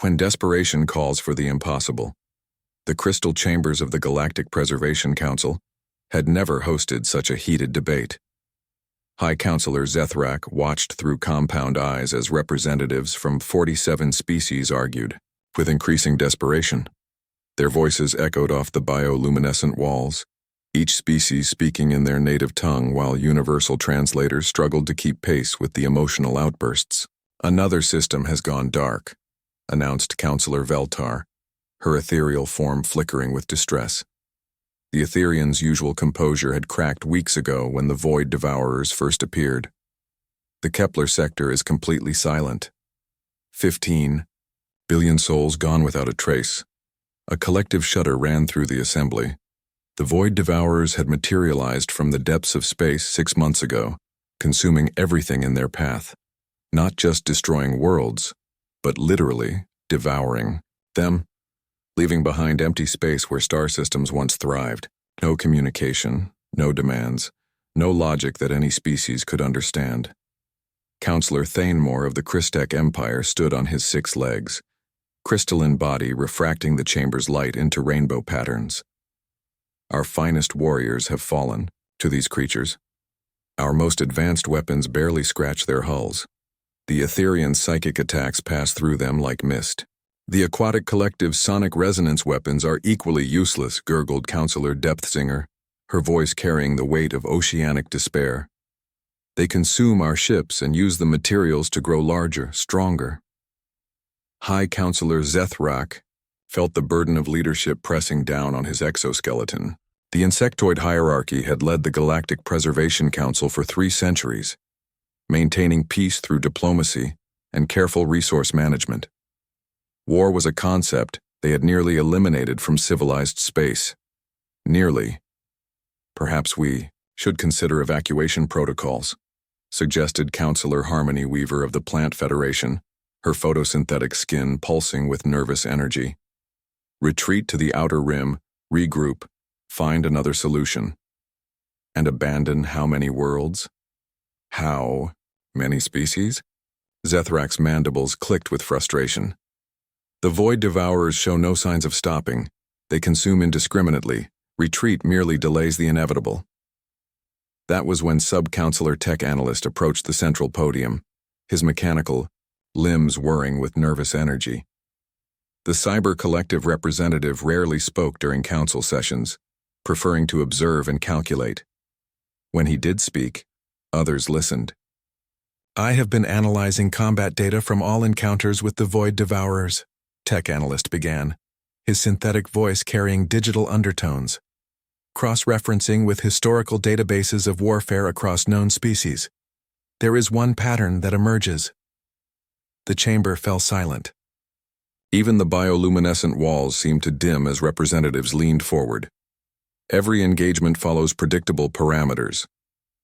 When desperation calls for the impossible, the crystal chambers of the Galactic Preservation Council had never hosted such a heated debate. High Counselor Zethrak watched through compound eyes as representatives from 47 species argued, with increasing desperation. Their voices echoed off the bioluminescent walls, each species speaking in their native tongue while universal translators struggled to keep pace with the emotional outbursts. "Another system has gone dark," announced Counselor Veltar, her ethereal form flickering with distress. The Ethereans' usual composure had cracked weeks ago when the Void Devourers first appeared. The Kepler sector is completely silent. 15 billion souls gone without a trace. A collective shudder ran through the assembly. The Void Devourers had materialized from the depths of space 6 months ago, consuming everything in their path, not just destroying worlds, but literally devouring them, leaving behind empty space where star systems once thrived. No communication, no demands, no logic that any species could understand. Counselor Thanemore of the Christek Empire stood on his 6 legs, crystalline body refracting the chamber's light into rainbow patterns. Our finest warriors have fallen to these creatures. Our most advanced weapons barely scratch their hulls. The Etherean psychic attacks pass through them like mist. The aquatic collective's sonic resonance weapons are equally useless, gurgled Counselor Depthsinger, her voice carrying the weight of oceanic despair. They consume our ships and use the materials to grow larger, stronger. High Counselor Zethrak felt the burden of leadership pressing down on his exoskeleton. The insectoid hierarchy had led the Galactic Preservation Council for 3 centuries, maintaining peace through diplomacy and careful resource management. War was a concept they had nearly eliminated from civilized space. Nearly. "Perhaps we should consider evacuation protocols," suggested Counselor Harmony Weaver of the Plant Federation, her photosynthetic skin pulsing with nervous energy. "Retreat to the outer rim, regroup, find another solution. And abandon how many worlds? How many species?" Zethrak's mandibles clicked with frustration. The Void Devourers show no signs of stopping. They consume indiscriminately. Retreat merely delays the inevitable. That was when Sub-Counselor Tech Analyst approached the central podium, his mechanical limbs whirring with nervous energy. The Cyber Collective representative rarely spoke during council sessions, preferring to observe and calculate. When he did speak, others listened. "I have been analyzing combat data from all encounters with the Void Devourers," Tech Analyst began, his synthetic voice carrying digital undertones, cross-referencing with historical databases of warfare across known species. "There is one pattern that emerges." The chamber fell silent. Even the bioluminescent walls seemed to dim as representatives leaned forward. Every engagement follows predictable parameters.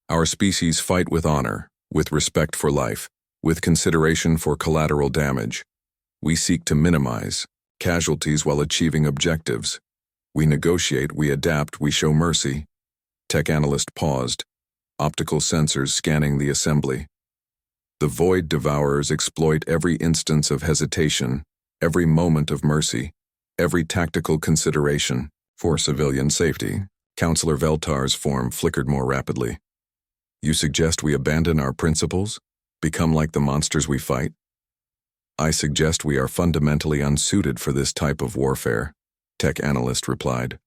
Our species fight with honor, with respect for life, with consideration for collateral damage. We seek to minimize casualties while achieving objectives. We negotiate, we adapt, we show mercy. Tech Analyst paused, optical sensors scanning the assembly. The Void Devourers exploit every instance of hesitation, every moment of mercy, every tactical consideration for civilian safety. Counselor Veltar's form flickered more rapidly. "You suggest we abandon our principles? Become like the monsters we fight?" "I suggest we are fundamentally unsuited for this type of warfare," Tech Analyst replied.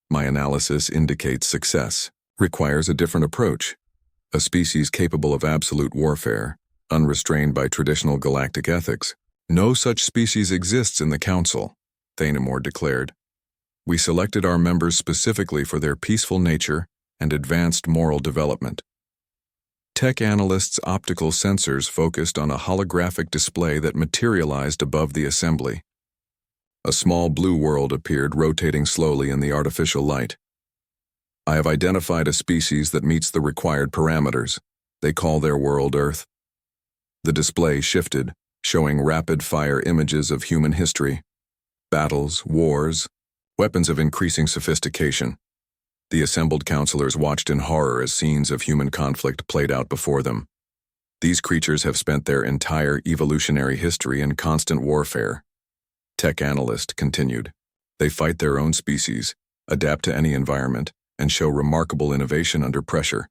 "My analysis indicates success requires a different approach. A species capable of absolute warfare, unrestrained by traditional galactic ethics. No such species exists in the Council," Thanemore declared. "We selected our members specifically for their peaceful nature and advanced moral development." Tech Analyst's optical sensors focused on a holographic display that materialized above the assembly. A small blue world appeared, rotating slowly in the artificial light. "I have identified a species that meets the required parameters. They call their world Earth." The display shifted, showing rapid-fire images of human history. Battles, wars, weapons of increasing sophistication. The assembled counselors watched in horror as scenes of human conflict played out before them. These creatures have spent their entire evolutionary history in constant warfare, Tech analyst continued. They fight their own species, adapt to any environment, and show remarkable innovation under pressure.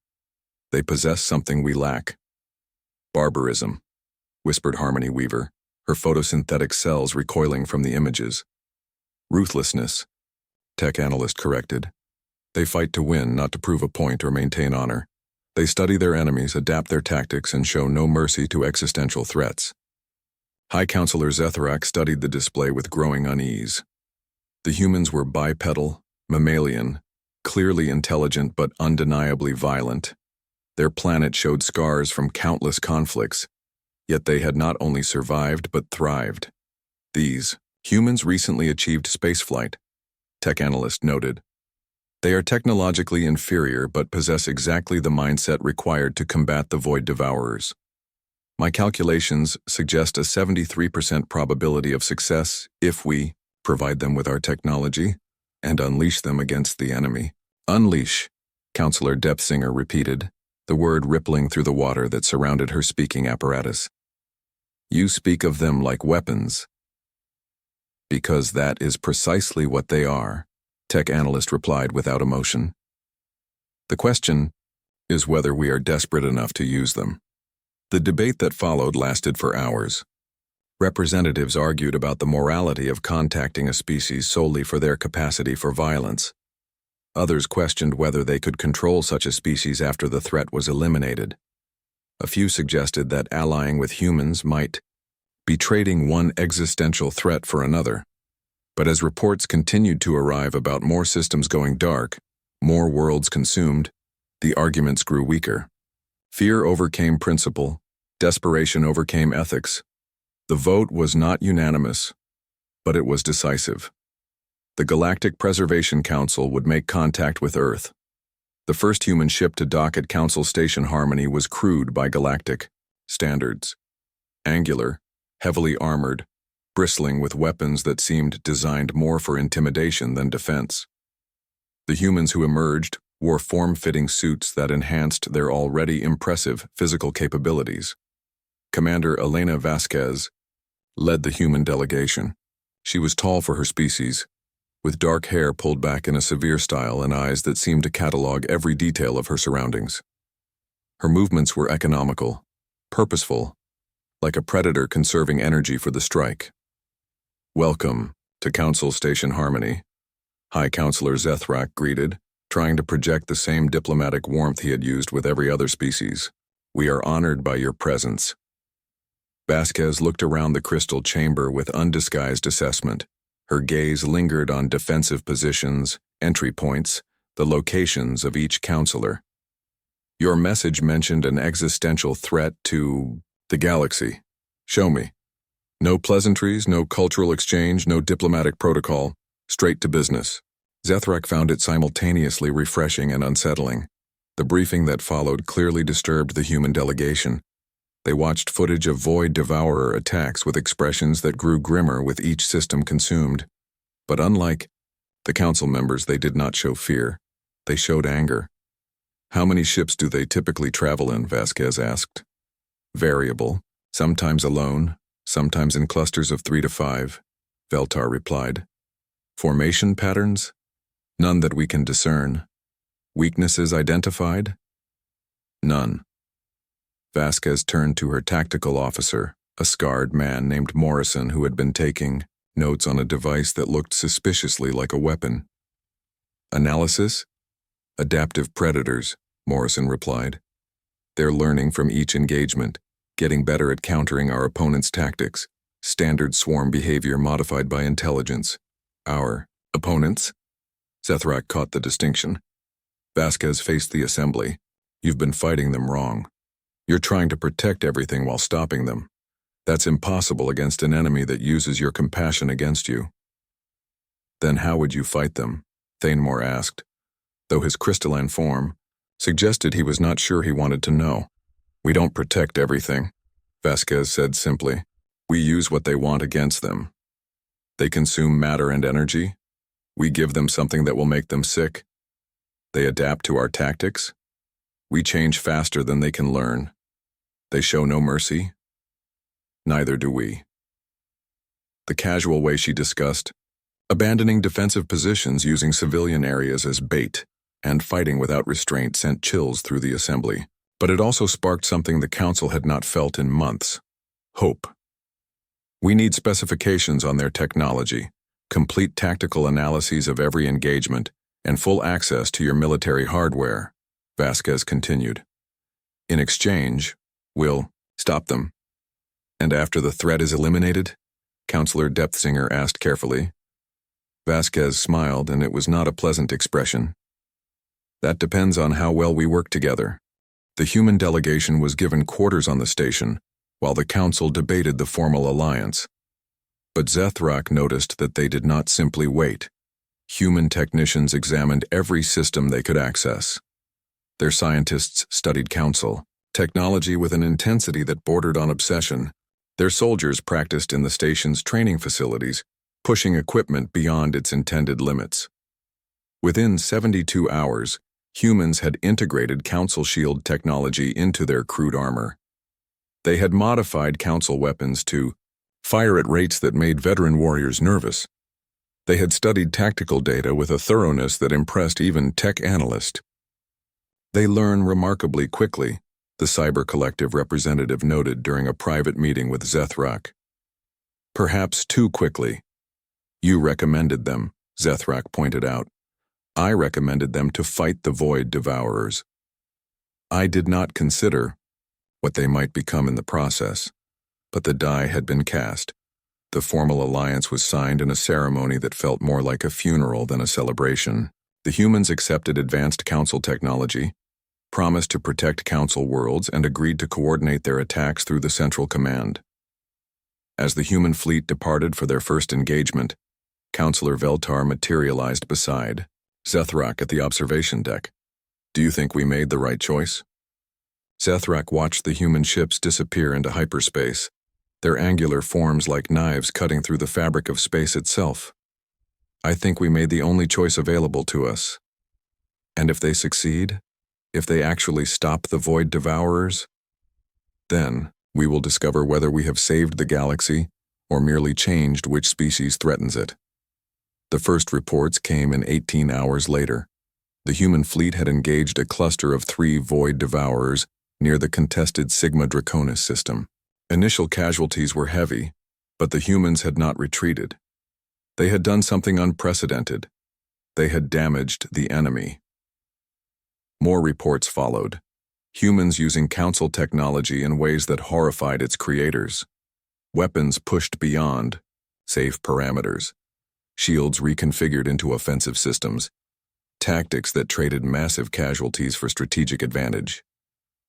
They possess something we lack. Barbarism, whispered Harmony Weaver, her photosynthetic cells recoiling from the images. Ruthlessness, tech analyst corrected. They fight to win, not to prove a point or maintain honor. They study their enemies, adapt their tactics, and show no mercy to existential threats. High Counselor Zethrak studied the display with growing unease. The humans were bipedal, mammalian, clearly intelligent but undeniably violent. Their planet showed scars from countless conflicts, yet they had not only survived but thrived. These humans recently achieved spaceflight, tech analyst noted. They are technologically inferior but possess exactly the mindset required to combat the Void Devourers. My calculations suggest a 73% probability of success if we provide them with our technology and unleash them against the enemy. Unleash, Counselor Depthsinger repeated, the word rippling through the water that surrounded her speaking apparatus. You speak of them like weapons. Because that is precisely what they are, tech analyst replied without emotion. The question is whether we are desperate enough to use them. The debate that followed lasted for hours. Representatives argued about the morality of contacting a species solely for their capacity for violence. Others questioned whether they could control such a species after the threat was eliminated. A few suggested that allying with humans might be trading one existential threat for another. But as reports continued to arrive about more systems going dark, more worlds consumed, the arguments grew weaker. Fear overcame principle, desperation overcame ethics. The vote was not unanimous, but it was decisive. The Galactic Preservation Council would make contact with Earth. The first human ship to dock at Council Station Harmony was crewed by Galactic standards. Angular, heavily armored, bristling with weapons that seemed designed more for intimidation than defense. The humans who emerged wore form-fitting suits that enhanced their already impressive physical capabilities. Commander Elena Vasquez led the human delegation. She was tall for her species, with dark hair pulled back in a severe style and eyes that seemed to catalog every detail of her surroundings. Her movements were economical, purposeful, like a predator conserving energy for the strike. Welcome to Council Station Harmony, High Counselor Zethrak greeted, trying to project the same diplomatic warmth he had used with every other species. We are honored by your presence. Vasquez looked around the crystal chamber with undisguised assessment. Her gaze lingered on defensive positions, entry points, the locations of each counselor. Your message mentioned an existential threat to the galaxy. Show me. No pleasantries, no cultural exchange, no diplomatic protocol. Straight to business. Zethrak found it simultaneously refreshing and unsettling. The briefing that followed clearly disturbed the human delegation. They watched footage of Void Devourer attacks with expressions that grew grimmer with each system consumed. But unlike the council members, they did not show fear. They showed anger. How many ships do they typically travel in? Vasquez asked. Variable, sometimes alone, sometimes in clusters of 3 to 5, Veltar replied. Formation patterns? None that we can discern. Weaknesses identified? None. Vasquez turned to her tactical officer, a scarred man named Morrison who had been taking notes on a device that looked suspiciously like a weapon. Analysis? Adaptive predators, Morrison replied. They're learning from each engagement, getting better at countering our opponent's tactics, standard swarm behavior modified by intelligence. Our opponents? Zethrak caught the distinction. Vasquez faced the assembly. You've been fighting them wrong. You're trying to protect everything while stopping them. That's impossible against an enemy that uses your compassion against you. Then how would you fight them? Thanemore asked, though his crystalline form suggested he was not sure he wanted to know. We don't protect everything, Vasquez said simply. We use what they want against them. They consume matter and energy. We give them something that will make them sick. They adapt to our tactics. We change faster than they can learn. They show no mercy. Neither do we. the casual way she discussed, abandoning defensive positions using civilian areas as bait, and fighting without restraint sent chills through the assembly. But it also sparked something the Council had not felt in months: hope. We need specifications on their technology, complete tactical analyses of every engagement, and full access to your military hardware, Vasquez continued. In exchange, we'll stop them. And after the threat is eliminated? Counselor Depthsinger asked carefully. Vasquez smiled, and it was not a pleasant expression. That depends on how well we work together. The human delegation was given quarters on the station, while the Council debated the formal alliance. But Zethrak noticed that they did not simply wait. Human technicians examined every system they could access. Their scientists studied Council technology with an intensity that bordered on obsession. Their soldiers practiced in the station's training facilities, pushing equipment beyond its intended limits. Within 72 hours, humans had integrated Council shield technology into their crude armor. They had modified Council weapons to fire at rates that made veteran warriors nervous. They had studied tactical data with a thoroughness that impressed even tech analysts. They learn remarkably quickly, the Cyber Collective representative noted during a private meeting with Zethrak. Perhaps too quickly. You recommended them, Zethrak pointed out. I recommended them to fight the Void Devourers. I did not consider what they might become in the process, but the die had been cast. The formal alliance was signed in a ceremony that felt more like a funeral than a celebration. The humans accepted advanced Council technology, promised to protect Council worlds, and agreed to coordinate their attacks through the Central Command. As the human fleet departed for their first engagement, Counselor Veltar materialized beside Zethrak at the observation deck. Do you think we made the right choice? Zethrak watched the human ships disappear into hyperspace, their angular forms like knives cutting through the fabric of space itself. I think we made the only choice available to us. And if they succeed, if they actually stop the Void Devourers, then we will discover whether we have saved the galaxy or merely changed which species threatens it. The first reports came in 18 hours later. The human fleet had engaged a cluster of 3 Void Devourers near the contested Sigma Draconis system. Initial casualties were heavy, but the humans had not retreated. They had done something unprecedented. They had damaged the enemy. More reports followed, humans using Council technology in ways that horrified its creators. Weapons pushed beyond safe parameters, shields reconfigured into offensive systems, tactics that traded massive casualties for strategic advantage.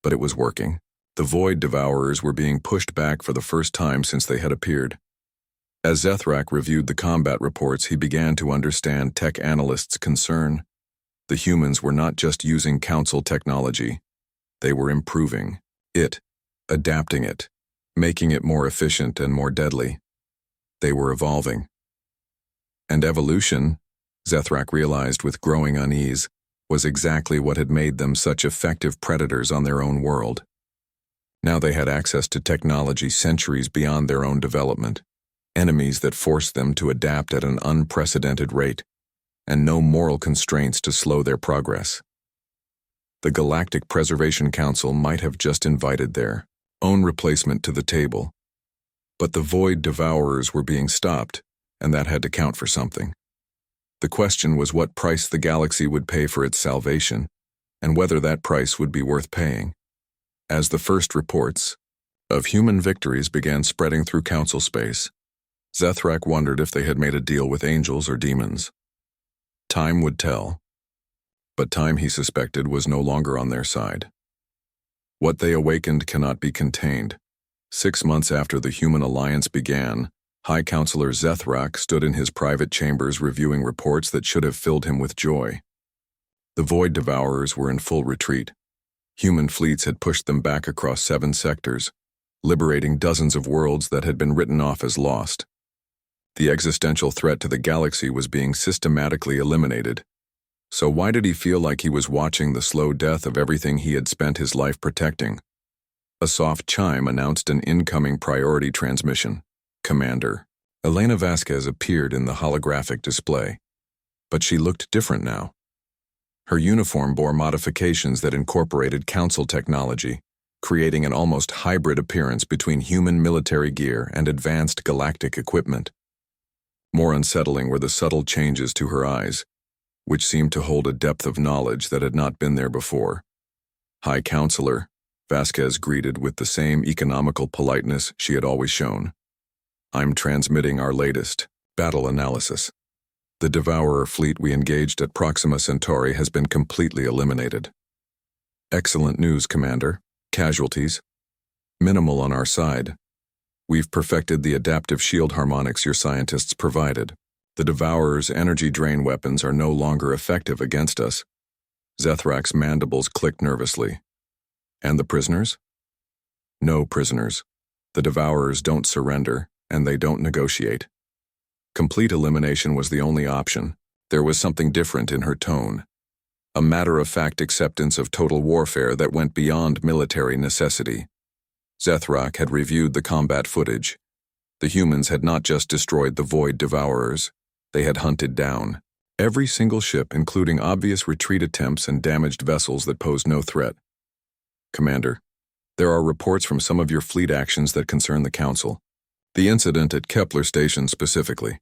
But it was working. The Void Devourers were being pushed back for the first time since they had appeared. As Zethrak reviewed the combat reports, he began to understand tech analysts' concern. The humans were not just using Council technology. They were improving it, adapting it, making it more efficient and more deadly. They were evolving. And evolution, Zethrak realized with growing unease, was exactly what had made them such effective predators on their own world. Now they had access to technology centuries beyond their own development, enemies that forced them to adapt at an unprecedented rate, and no moral constraints to slow their progress. The Galactic Preservation Council might have just invited their own replacement to the table, but the Void Devourers were being stopped, and that had to count for something. The question was what price the galaxy would pay for its salvation, and whether that price would be worth paying. As the first reports of human victories began spreading through Council space, Zethrak wondered if they had made a deal with angels or demons. Time would tell, but time, he suspected, was no longer on their side. What they awakened cannot be contained. 6 months after the human alliance began, High Counselor Zethrak stood in his private chambers reviewing reports that should have filled him with joy. The Void Devourers were in full retreat. Human fleets had pushed them back across 7 sectors, liberating dozens of worlds that had been written off as lost. The existential threat to the galaxy was being systematically eliminated. So why did he feel like he was watching the slow death of everything he had spent his life protecting? A soft chime announced an incoming priority transmission. Commander. Elena Vasquez appeared in the holographic display, but she looked different now. Her uniform bore modifications that incorporated council technology, creating an almost hybrid appearance between human military gear and advanced galactic equipment. More unsettling were the subtle changes to her eyes, which seemed to hold a depth of knowledge that had not been there before. High Counselor, Vasquez greeted with the same economical politeness she had always shown. I'm transmitting our latest battle analysis. The Devourer fleet we engaged at Proxima Centauri has been completely eliminated. Excellent news, Commander. Casualties? Minimal on our side. We've perfected the adaptive shield harmonics your scientists provided. The Devourer's energy drain weapons are no longer effective against us. Zethrak's mandibles clicked nervously. And the prisoners? No prisoners. The Devourers don't surrender, and they don't negotiate. Complete elimination was the only option. There was something different in her tone. A matter-of-fact acceptance of total warfare that went beyond military necessity. Zethrak had reviewed the combat footage. The humans had not just destroyed the Void Devourers, they had hunted down every single ship, including obvious retreat attempts and damaged vessels that posed no threat. Commander, there are reports from some of your fleet actions that concern the Council. The incident at Kepler Station specifically.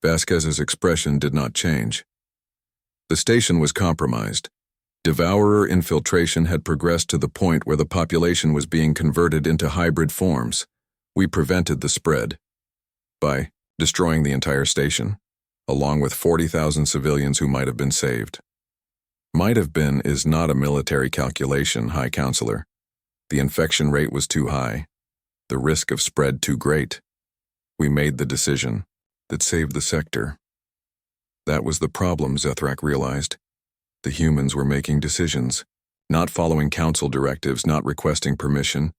Vasquez's expression did not change. The station was compromised. Devourer infiltration had progressed to the point where the population was being converted into hybrid forms. We prevented the spread by destroying the entire station, along with 40,000 civilians who might have been saved. Might have been is not a military calculation, High Counselor. The infection rate was too high, the risk of spread too great. We made the decision that saved the sector. That was the problem, Zethrak realized. The humans were making decisions, not following council directives, not requesting permission,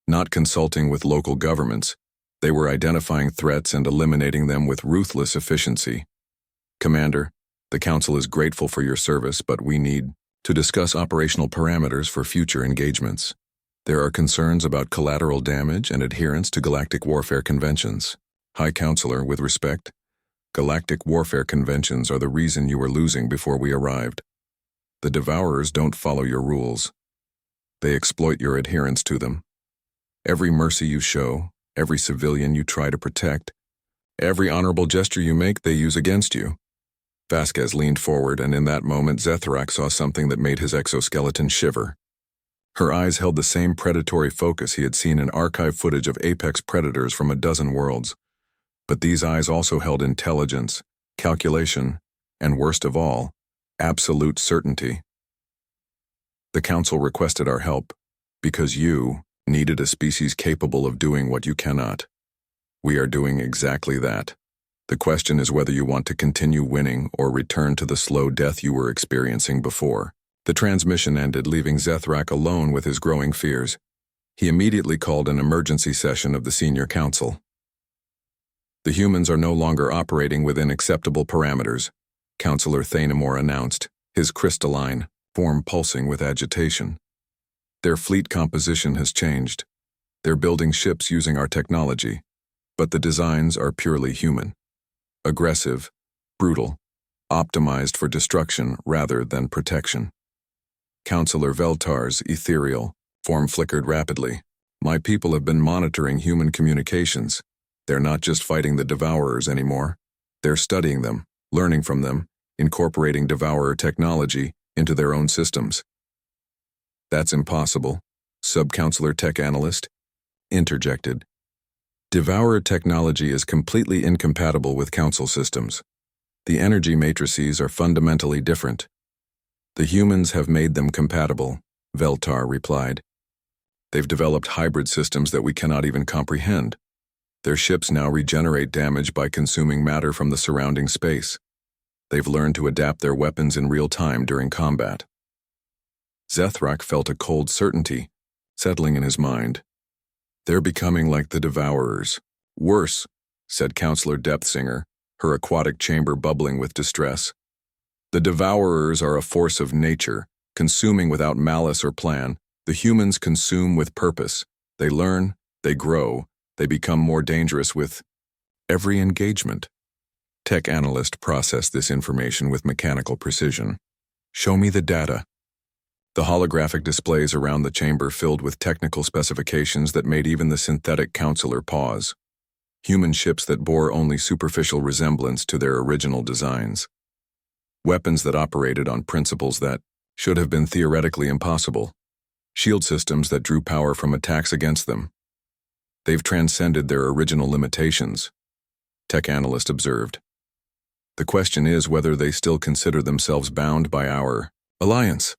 not consulting with local governments. They were identifying threats and eliminating them with ruthless efficiency. Commander, the Council is grateful for your service, but we need to discuss operational parameters for future engagements. There are concerns about collateral damage and adherence to galactic warfare conventions. High Counselor, with respect, galactic warfare conventions are the reason you were losing before we arrived. The Devourers don't follow your rules. They exploit your adherence to them. Every mercy you show, every civilian you try to protect, every honorable gesture you make, they use against you. Vasquez leaned forward, and in that moment Zethrak saw something that made his exoskeleton shiver. Her eyes held the same predatory focus he had seen in archive footage of apex predators from a dozen worlds. But these eyes also held intelligence, calculation, and worst of all, absolute certainty. The Council requested our help because you needed a species capable of doing what you cannot. We are doing exactly that. The question is whether you want to continue winning or return to the slow death you were experiencing before. The transmission ended, leaving Zethrak alone with his growing fears. He immediately called an emergency session of the Senior Council. The humans are no longer operating within acceptable parameters, Councillor Thanemore announced, his crystalline form pulsing with agitation. Their fleet composition has changed. They're building ships using our technology, but the designs are purely human. Aggressive, brutal, optimized for destruction rather than protection. Councillor Veltar's ethereal form flickered rapidly. My people have been monitoring human communications. They're not just fighting the Devourers anymore. They're studying them, learning from them, incorporating Devourer technology into their own systems. That's impossible, Sub-Councillor Tech Analyst interjected. Devourer technology is completely incompatible with Council systems. The energy matrices are fundamentally different. The humans have made them compatible, Veltar replied. They've developed hybrid systems that we cannot even comprehend. Their ships now regenerate damage by consuming matter from the surrounding space. They've learned to adapt their weapons in real time during combat. Zethrak felt a cold certainty settling in his mind. They're becoming like the Devourers. Worse, said Councillor Depthsinger, her aquatic chamber bubbling with distress. The Devourers are a force of nature, consuming without malice or plan. The humans consume with purpose. They learn, they grow, they become more dangerous with every engagement. Tech analyst processed this information with mechanical precision. Show me the data. The holographic displays around the chamber filled with technical specifications that made even the synthetic counselor pause. Human ships that bore only superficial resemblance to their original designs. Weapons that operated on principles that should have been theoretically impossible. Shield systems that drew power from attacks against them. They've transcended their original limitations, tech analyst observed. The question is whether they still consider themselves bound by our alliance.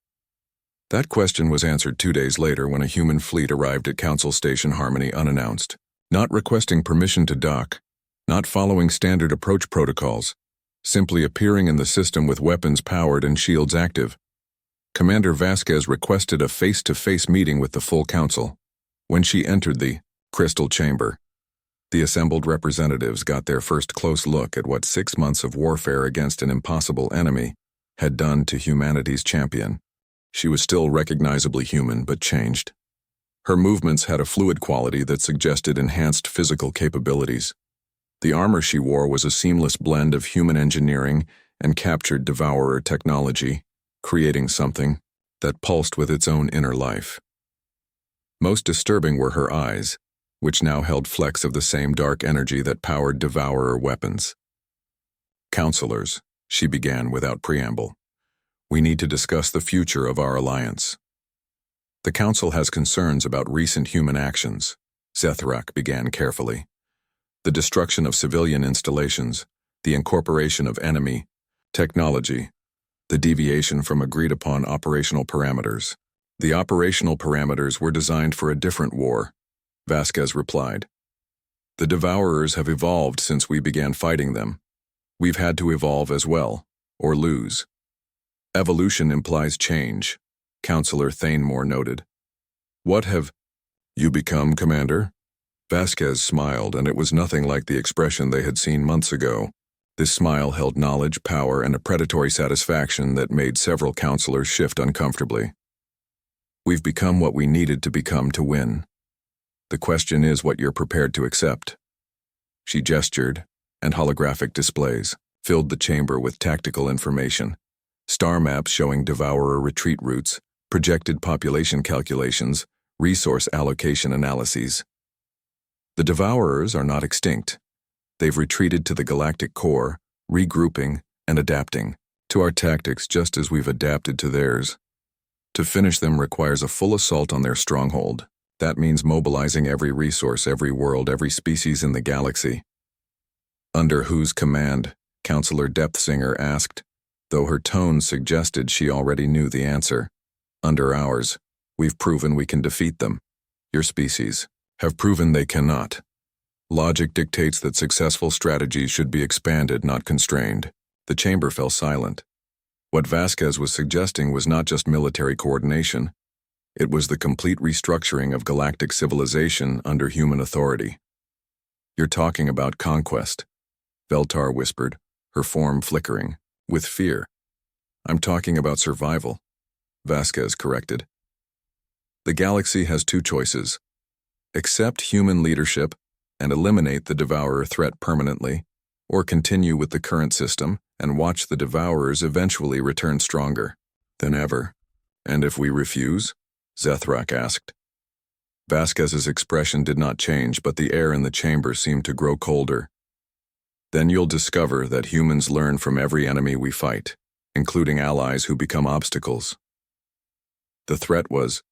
That question was answered 2 days later when a human fleet arrived at Council Station Harmony unannounced, not requesting permission to dock, not following standard approach protocols, simply appearing in the system with weapons powered and shields active. Commander Vasquez requested a face-to-face meeting with the full council. When she entered the crystal chamber, the assembled representatives got their first close look at what 6 months of warfare against an impossible enemy had done to humanity's champion. She was still recognizably human, but changed. Her movements had a fluid quality that suggested enhanced physical capabilities. The armor she wore was a seamless blend of human engineering and captured devourer technology, creating something that pulsed with its own inner life. Most disturbing were her eyes, which now held flecks of the same dark energy that powered devourer weapons. Counselors, she began without preamble. We need to discuss the future of our alliance. The Council has concerns about recent human actions, Zethrak began carefully. The destruction of civilian installations, the incorporation of enemy technology, the deviation from agreed-upon operational parameters. The operational parameters were designed for a different war, Vasquez replied. The Devourers have evolved since we began fighting them. We've had to evolve as well, or lose. Evolution implies change, Counselor Thanemore noted. What have you become, Commander? Vasquez smiled, and it was nothing like the expression they had seen months ago. This smile held knowledge, power, and a predatory satisfaction that made several counselors shift uncomfortably. We've become what we needed to become to win. The question is what you're prepared to accept. She gestured, and holographic displays filled the chamber with tactical information. Star maps showing Devourer retreat routes, projected population calculations, resource allocation analyses. The Devourers are not extinct. They've retreated to the galactic core, regrouping and adapting to our tactics just as we've adapted to theirs. To finish them requires a full assault on their stronghold. That means mobilizing every resource, every world, every species in the galaxy. Under whose command? Counselor Depthsinger asked, though her tone suggested she already knew the answer. Under ours. We've proven we can defeat them. Your species have proven they cannot. Logic dictates that successful strategies should be expanded, not constrained. The chamber fell silent. What Vasquez was suggesting was not just military coordination. It was the complete restructuring of galactic civilization under human authority. You're talking about conquest, Veltar whispered, her form flickering, with fear. I'm talking about survival, Vasquez corrected. The galaxy has two choices. Accept human leadership and eliminate the Devourer threat permanently, or continue with the current system and watch the Devourers eventually return stronger than ever. And if we refuse? Zethrak asked. Vasquez's expression did not change, but the air in the chamber seemed to grow colder. Then you'll discover that humans learn from every enemy we fight, including allies who become obstacles. The threat was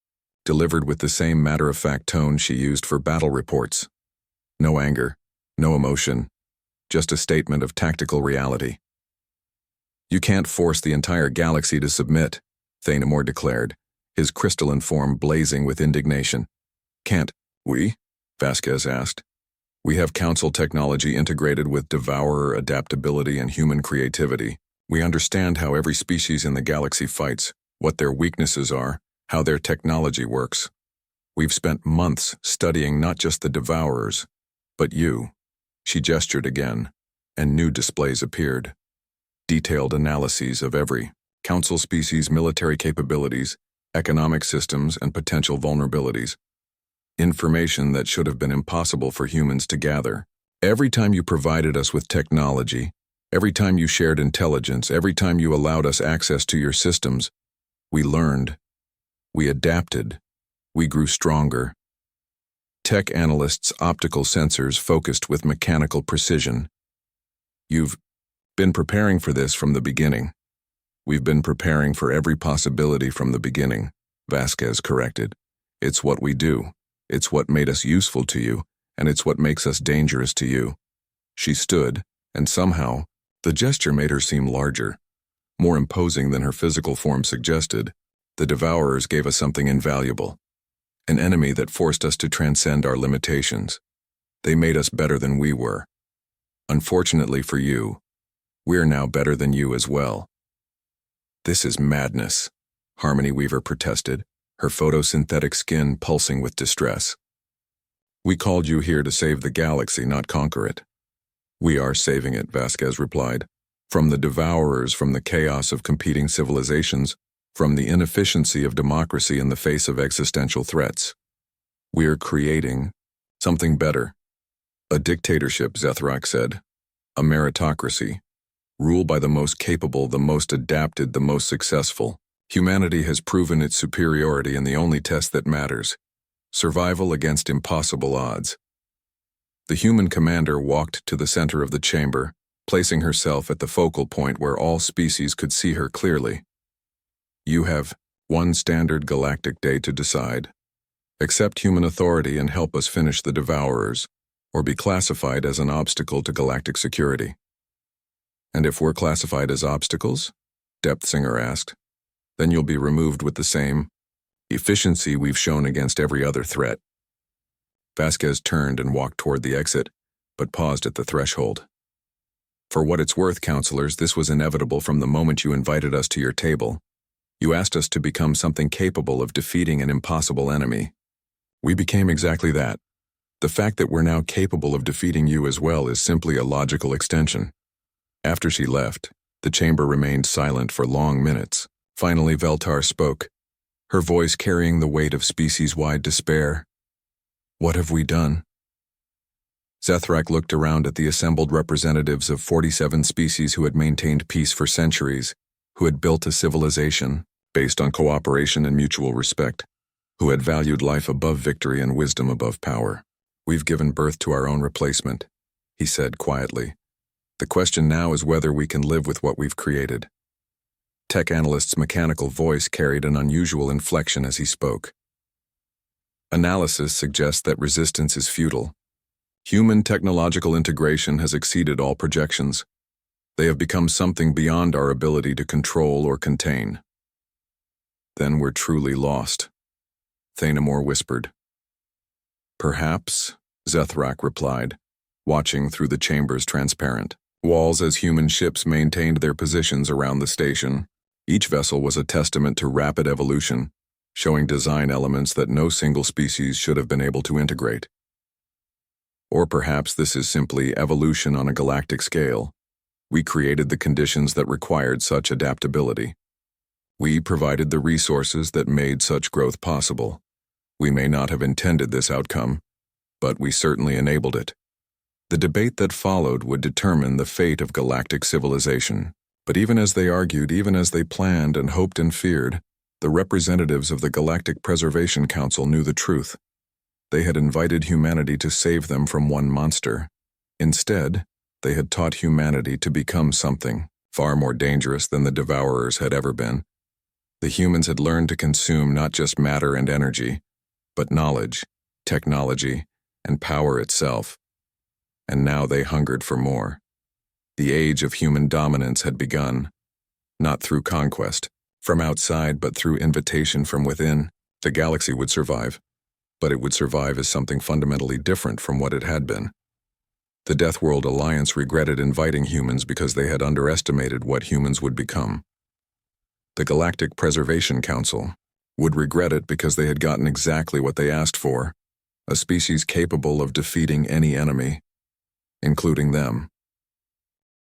delivered with the same matter-of-fact tone she used for battle reports. No anger, no emotion, just a statement of tactical reality. You can't force the entire galaxy to submit, Thanemore declared, his crystalline form blazing with indignation. Can't we? Vasquez asked. We have council technology integrated with devourer adaptability and human creativity. We understand how every species in the galaxy fights, what their weaknesses are, how their technology works. We've spent months studying not just the devourers, but you. She gestured again, and new displays appeared. Detailed analyses of every council species' military capabilities, economic systems, and potential vulnerabilities. Information that should have been impossible for humans to gather. Every time you provided us with technology, every time you shared intelligence, every time you allowed us access to your systems, we learned, we adapted, we grew stronger. Tech analysts' optical sensors focused with mechanical precision. You've been preparing for this from the beginning. We've been preparing for every possibility from the beginning, Vasquez corrected. It's what we do. It's what made us useful to you, and it's what makes us dangerous to you. She stood, and somehow, the gesture made her seem larger, more imposing than her physical form suggested. The Devourers gave us something invaluable, an enemy that forced us to transcend our limitations. They made us better than we were. Unfortunately for you, we're now better than you as well. This is madness, Harmony Weaver protested, her photosynthetic skin pulsing with distress. We called you here to save the galaxy, not conquer it. We are saving it, Vasquez replied. From the Devourers, from the chaos of competing civilizations, from the inefficiency of democracy in the face of existential threats. We are creating something better. A dictatorship, Zethrak said. A meritocracy. Rule by the most capable, the most adapted, the most successful. Humanity has proven its superiority in the only test that matters. Survival against impossible odds. The human commander walked to the center of the chamber, placing herself at the focal point where all species could see her clearly. You have one standard galactic day to decide. Accept human authority and help us finish the Devourers, or be classified as an obstacle to galactic security. And if we're classified as obstacles? Depthsinger asked. Then you'll be removed with the same efficiency we've shown against every other threat. Vasquez turned and walked toward the exit, but paused at the threshold. For what it's worth, counselors, this was inevitable from the moment you invited us to your table. You asked us to become something capable of defeating an impossible enemy. We became exactly that. The fact that we're now capable of defeating you as well is simply a logical extension. After she left, the chamber remained silent for long minutes. Finally, Veltar spoke, her voice carrying the weight of species-wide despair. What have we done? Zethrak looked around at the assembled representatives of 47 species who had maintained peace for centuries, who had built a civilization based on cooperation and mutual respect, who had valued life above victory and wisdom above power. We've given birth to our own replacement, he said quietly. The question now is whether we can live with what we've created. Tech analyst's mechanical voice carried an unusual inflection as he spoke. Analysis suggests that resistance is futile. Human technological integration has exceeded all projections. They have become something beyond our ability to control or contain. Then we're truly lost, Thanamore whispered. Perhaps, Zethrak replied, watching through the chamber's transparent walls as human ships maintained their positions around the station. Each vessel was a testament to rapid evolution, showing design elements that no single species should have been able to integrate. Or perhaps this is simply evolution on a galactic scale. We created the conditions that required such adaptability. We provided the resources that made such growth possible. We may not have intended this outcome, but we certainly enabled it. The debate that followed would determine the fate of galactic civilization. But even as they argued, even as they planned and hoped and feared, the representatives of the Galactic Preservation Council knew the truth. They had invited humanity to save them from one monster. Instead, they had taught humanity to become something far more dangerous than the Devourers had ever been. The humans had learned to consume not just matter and energy, but knowledge, technology, and power itself. And now they hungered for more. The age of human dominance had begun, not through conquest from outside, but through invitation from within. The galaxy would survive, but it would survive as something fundamentally different from what it had been. The Death World Alliance regretted inviting humans because they had underestimated what humans would become. The Galactic Preservation Council would regret it because they had gotten exactly what they asked for, a species capable of defeating any enemy, including them.